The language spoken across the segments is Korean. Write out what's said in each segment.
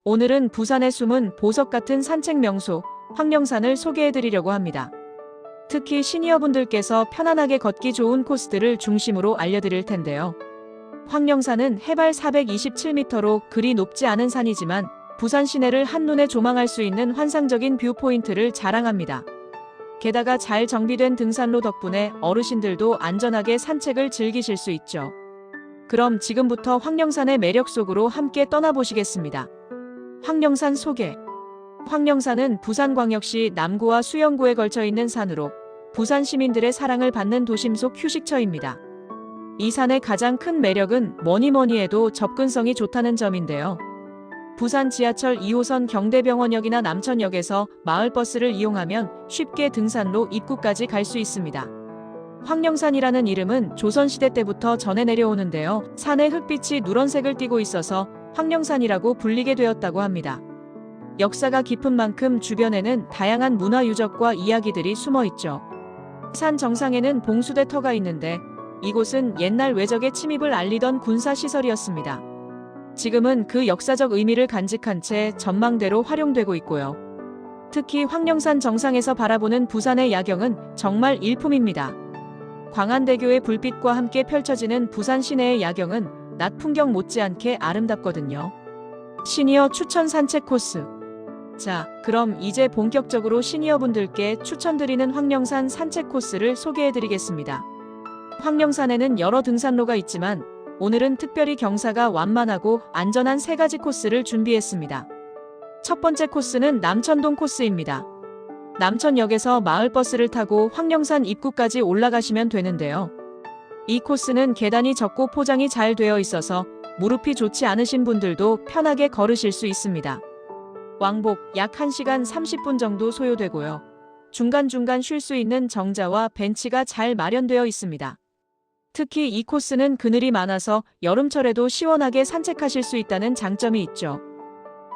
오늘은 부산의 숨은 보석 같은 산책 명소 황령산을 소개해드리려고 합니다. 특히 시니어분들께서 편안하게 걷기 좋은 코스들을 중심으로 알려드릴 텐데요. 황령산은 해발 427m로 그리 높지 않은 산이지만 부산 시내를 한눈에 조망할 수 있는 환상적인 뷰포인트를 자랑합니다. 게다가 잘 정비된 등산로 덕분에 어르신들도 안전하게 산책을 즐기실 수 있죠. 그럼 지금부터 황령산의 매력 속으로 함께 떠나보시겠습니다. 황령산 소개. 황령산은 부산광역시 남구와 수영구에 걸쳐 있는 산으로 부산 시민들의 사랑을 받는 도심 속 휴식처입니다. 이 산의 가장 큰 매력은 뭐니 해도 접근성이 좋다는 점인데요. 부산 지하철 2호선 경대병원역이나 남천역에서 마을버스를 이용하면 쉽게 등산로 입구까지 갈 수 있습니다. 황령산이라는 이름은 조선시대 때부터 전해 내려오는데요. 산의 흙빛이 누런색을 띠고 있어서 황령산이라고 불리게 되었다고 합니다. 역사가 깊은 만큼 주변에는 다양한 문화 유적과 이야기들이 숨어 있죠. 산 정상에는 봉수대 터가 있는데 이곳은 옛날 외적의 침입을 알리던 군사시설이었습니다. 지금은 그 역사적 의미를 간직한 채 전망대로 활용되고 있고요. 특히 황령산 정상에서 바라보는 부산의 야경은 정말 일품입니다. 광안대교의 불빛과 함께 펼쳐지는 부산 시내의 야경은 낮 풍경 못지않게 아름답거든요. 시니어 추천 산책 코스. 자, 그럼 이제 본격적으로 시니어분들께 추천드리는 황령산 산책 코스를 소개해드리겠습니다. 황령산에는 여러 등산로가 있지만 오늘은 특별히 경사가 완만하고 안전한 3가지 코스를 준비했습니다. 첫 번째 코스는 남천동 코스입니다. 남천역에서 마을버스를 타고 황령산 입구까지 올라가시면 되는데요. 이 코스는 계단이 적고 포장이 잘 되어 있어서 무릎이 좋지 않으신 분들도 편하게 걸으실 수 있습니다. 왕복 약 1시간 30분 정도 소요되고요. 중간중간 쉴 수 있는 정자와 벤치가 잘 마련되어 있습니다. 특히 이 코스는 그늘이 많아서 여름철에도 시원하게 산책하실 수 있다는 장점이 있죠.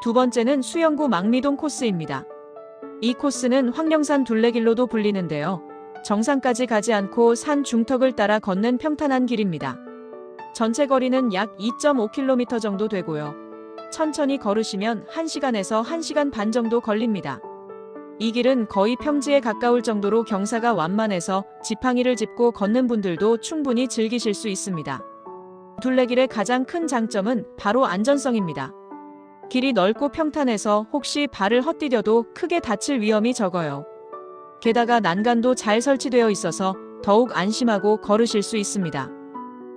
두 번째는 수영구 망미동 코스입니다. 이 코스는 황령산 둘레길로도 불리는데요. 정상까지 가지 않고 산 중턱을 따라 걷는 평탄한 길입니다. 전체 거리는 약 2.5km 정도 되고요. 천천히 걸으시면 1시간에서 1시간 반 정도 걸립니다. 이 길은 거의 평지에 가까울 정도로 경사가 완만해서 지팡이를 짚고 걷는 분들도 충분히 즐기실 수 있습니다. 둘레길의 가장 큰 장점은 바로 안전성입니다. 길이 넓고 평탄해서 혹시 발을 헛디뎌도 크게 다칠 위험이 적어요. 게다가 난간도 잘 설치되어 있어서 더욱 안심하고 걸으실 수 있습니다.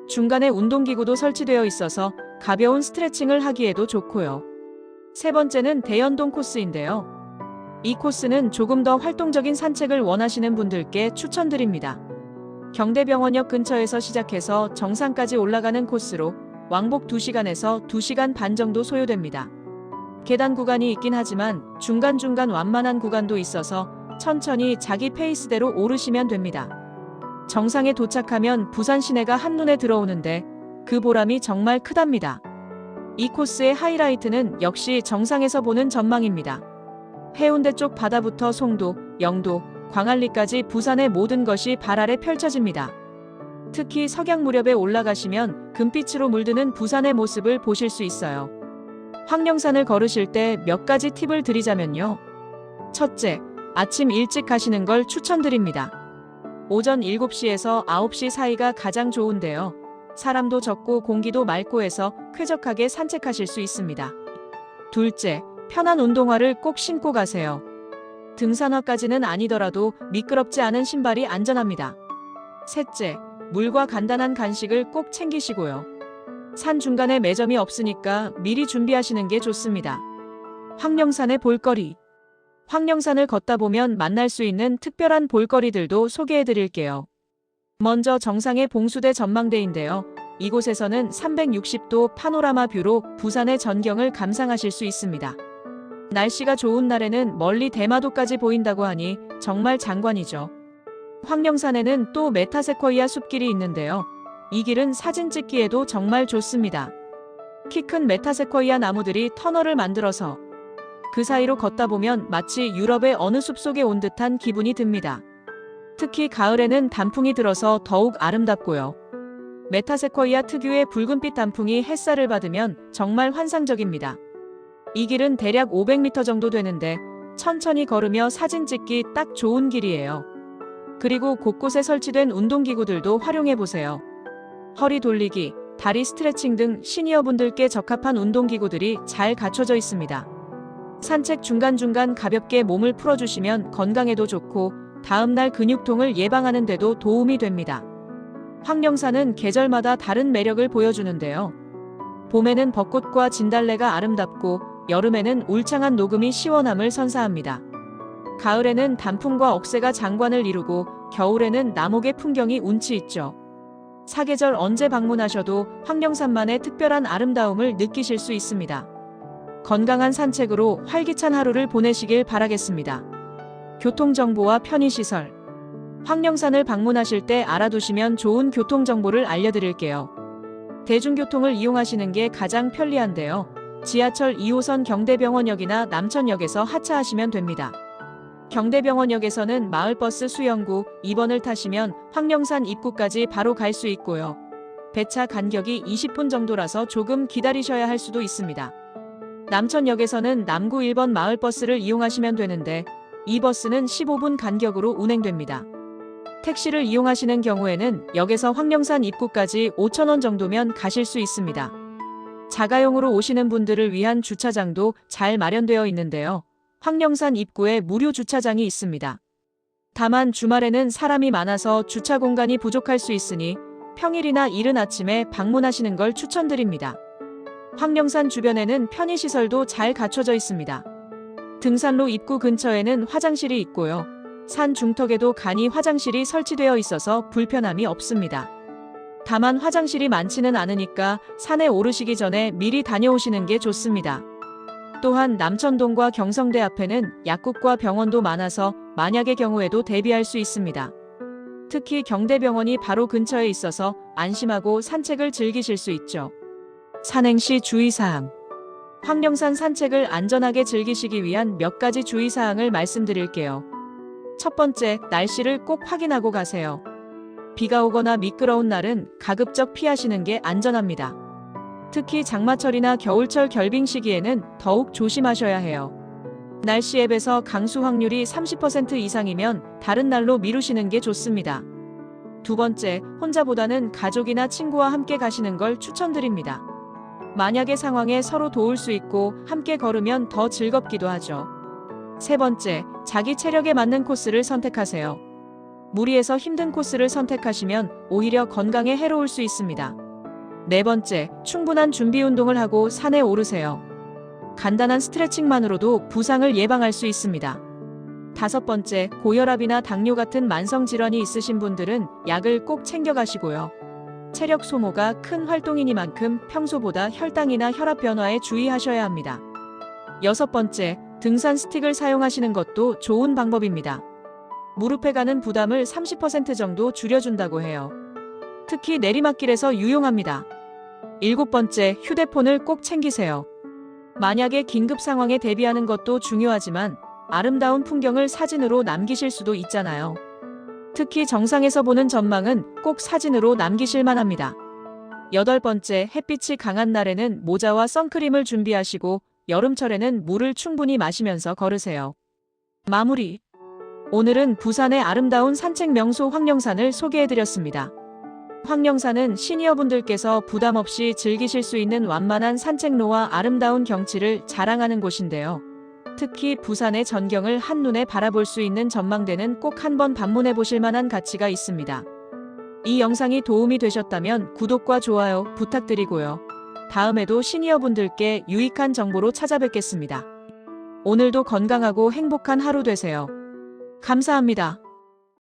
중간에 운동기구도 설치되어 있어서 가벼운 스트레칭을 하기에도 좋고요. 세 번째는 대연동 코스인데요. 이 코스는 조금 더 활동적인 산책을 원하시는 분들께 추천드립니다. 경대병원역 근처에서 시작해서 정상까지 올라가는 코스로 왕복 2시간에서 2시간 반 정도 소요됩니다. 계단 구간이 있긴 하지만 중간중간 완만한 구간도 있어서 천천히 자기 페이스대로 오르시면 됩니다. 정상에 도착하면 부산 시내가 한눈에 들어오는데 그 보람이 정말 크답니다. 이 코스의 하이라이트는 역시 정상에서 보는 전망입니다. 해운대 쪽 바다부터 송도, 영도, 광안리까지 부산의 모든 것이 발 아래 펼쳐집니다. 특히 석양 무렵에 올라가시면 금빛으로 물드는 부산의 모습을 보실 수 있어요. 황령산을 걸으실 때 몇 가지 팁을 드리자면요. 첫째, 아침 일찍 가시는 걸 추천드립니다. 오전 7시에서 9시 사이가 가장 좋은데요. 사람도 적고 공기도 맑고 해서 쾌적하게 산책하실 수 있습니다. 둘째, 편한 운동화를 꼭 신고 가세요. 등산화까지는 아니더라도 미끄럽지 않은 신발이 안전합니다. 셋째, 물과 간단한 간식을 꼭 챙기시고요. 산 중간에 매점이 없으니까 미리 준비하시는 게 좋습니다. 황령산의 볼거리. 황령산을 걷다 보면 만날 수 있는 특별한 볼거리들도 소개해드릴게요. 먼저 정상의 봉수대 전망대인데요. 이곳에서는 360도 파노라마 뷰로 부산의 전경을 감상하실 수 있습니다. 날씨가 좋은 날에는 멀리 대마도까지 보인다고 하니 정말 장관이죠. 황령산에는 또 메타세쿼이아 숲길이 있는데요. 이 길은 사진 찍기에도 정말 좋습니다. 키 큰 메타세쿼이아 나무들이 터널을 만들어서 그 사이로 걷다 보면 마치 유럽의 어느 숲속에 온 듯한 기분이 듭니다. 특히 가을에는 단풍이 들어서 더욱 아름답고요. 메타세쿼이아 특유의 붉은빛 단풍이 햇살을 받으면 정말 환상적입니다. 이 길은 대략 500m 정도 되는데 천천히 걸으며 사진 찍기 딱 좋은 길이에요. 그리고 곳곳에 설치된 운동기구들도 활용해보세요. 허리 돌리기, 다리 스트레칭 등 시니어분들께 적합한 운동기구들이 잘 갖춰져 있습니다. 산책 중간중간 가볍게 몸을 풀어주시면 건강에도 좋고 다음날 근육통을 예방하는 데도 도움이 됩니다. 황령산은 계절마다 다른 매력을 보여주는데요. 봄에는 벚꽃과 진달래가 아름답고 여름에는 울창한 녹음이 시원함을 선사합니다. 가을에는 단풍과 억새가 장관을 이루고 겨울에는 남옥의 풍경이 운치 있죠. 사계절 언제 방문하셔도 황령산만의 특별한 아름다움을 느끼실 수 있습니다. 건강한 산책으로 활기찬 하루를 보내시길 바라겠습니다. 교통정보와 편의시설. 황령산을 방문하실 때 알아두시면 좋은 교통정보를 알려드릴게요. 대중교통을 이용하시는 게 가장 편리한데요. 지하철 2호선 경대병원역이나 남천역에서 하차하시면 됩니다. 경대병원역에서는 마을버스 수영구 2번을 타시면 황령산 입구까지 바로 갈 수 있고요. 배차 간격이 20분 정도라서 조금 기다리셔야 할 수도 있습니다. 남천역에서는 남구 1번 마을버스를 이용하시면 되는데 이 버스는 15분 간격으로 운행됩니다. 택시를 이용하시는 경우에는 역에서 황령산 입구까지 5,000원 정도면 가실 수 있습니다. 자가용으로 오시는 분들을 위한 주차장도 잘 마련되어 있는데요. 황령산 입구에 무료 주차장이 있습니다. 다만 주말에는 사람이 많아서 주차 공간이 부족할 수 있으니 평일이나 이른 아침에 방문하시는 걸 추천드립니다. 황령산 주변에는 편의시설도 잘 갖춰져 있습니다. 등산로 입구 근처에는 화장실이 있고요. 산 중턱에도 간이 화장실이 설치되어 있어서 불편함이 없습니다. 다만 화장실이 많지는 않으니까 산에 오르시기 전에 미리 다녀오시는 게 좋습니다. 또한 남천동과 경성대 앞에는 약국과 병원도 많아서 만약의 경우에도 대비할 수 있습니다. 특히 경대병원이 바로 근처에 있어서 안심하고 산책을 즐기실 수 있죠. 산행 시 주의사항. 황령산 산책을 안전하게 즐기시기 위한 몇 가지 주의사항을 말씀드릴게요. 첫 번째, 날씨를 꼭 확인하고 가세요. 비가 오거나 미끄러운 날은 가급적 피하시는 게 안전합니다. 특히 장마철이나 겨울철 결빙 시기에는 더욱 조심하셔야 해요. 날씨 앱에서 강수 확률이 30% 이상이면 다른 날로 미루시는 게 좋습니다. 두 번째, 혼자보다는 가족이나 친구와 함께 가시는 걸 추천드립니다. 만약의 상황에 서로 도울 수 있고 함께 걸으면 더 즐겁기도 하죠. 세 번째, 자기 체력에 맞는 코스를 선택하세요. 무리해서 힘든 코스를 선택하시면 오히려 건강에 해로울 수 있습니다. 네 번째, 충분한 준비 운동을 하고 산에 오르세요. 간단한 스트레칭만으로도 부상을 예방할 수 있습니다. 다섯 번째, 고혈압이나 당뇨 같은 만성 질환이 있으신 분들은 약을 꼭 챙겨가시고요. 체력 소모가 큰 활동이니만큼 평소보다 혈당이나 혈압 변화에 주의하셔야 합니다. 여섯 번째, 등산 스틱을 사용하시는 것도 좋은 방법입니다. 무릎에 가는 부담을 30% 정도 줄여준다고 해요. 특히 내리막길에서 유용합니다. 일곱 번째, 휴대폰을 꼭 챙기세요. 만약에 긴급 상황에 대비하는 것도 중요하지만 아름다운 풍경을 사진으로 남기실 수도 있잖아요. 특히 정상에서 보는 전망은 꼭 사진으로 남기실 만합니다. 여덟 번째, 햇빛이 강한 날에는 모자와 선크림을 준비하시고 여름철에는 물을 충분히 마시면서 걸으세요. 마무리. 오늘은 부산의 아름다운 산책 명소 황령산을 소개해드렸습니다. 황령산은 시니어분들께서 부담 없이 즐기실 수 있는 완만한 산책로와 아름다운 경치를 자랑하는 곳인데요. 특히 부산의 전경을 한눈에 바라볼 수 있는 전망대는 꼭 한번 방문해 보실 만한 가치가 있습니다. 이 영상이 도움이 되셨다면 구독과 좋아요 부탁드리고요. 다음에도 시니어분들께 유익한 정보로 찾아뵙겠습니다. 오늘도 건강하고 행복한 하루 되세요. 감사합니다.